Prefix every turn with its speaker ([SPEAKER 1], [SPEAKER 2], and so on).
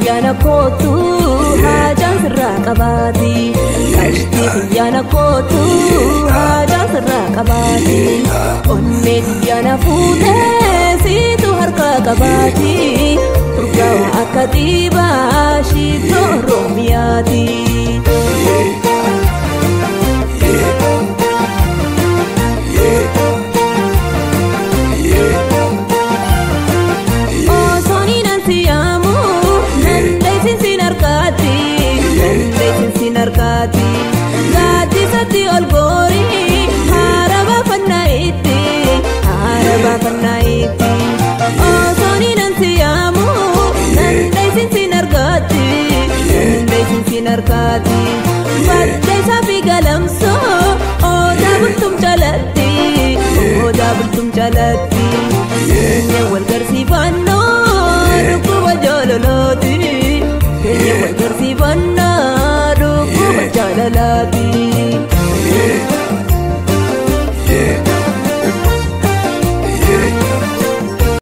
[SPEAKER 1] Yana kotu hajan serakabati, kashti yana kotu hajan serakabati, onne yana fute situ harka kabati, urgau akatiba shito romiati. Narkati gati sati olgori haraba fanaiti oh soni nanti amu nandai sinsi narkati badai sapi galamso oh dabultum jalati kenya wal garsi banno ruku wajololoti kenya wal garsi banno jalalati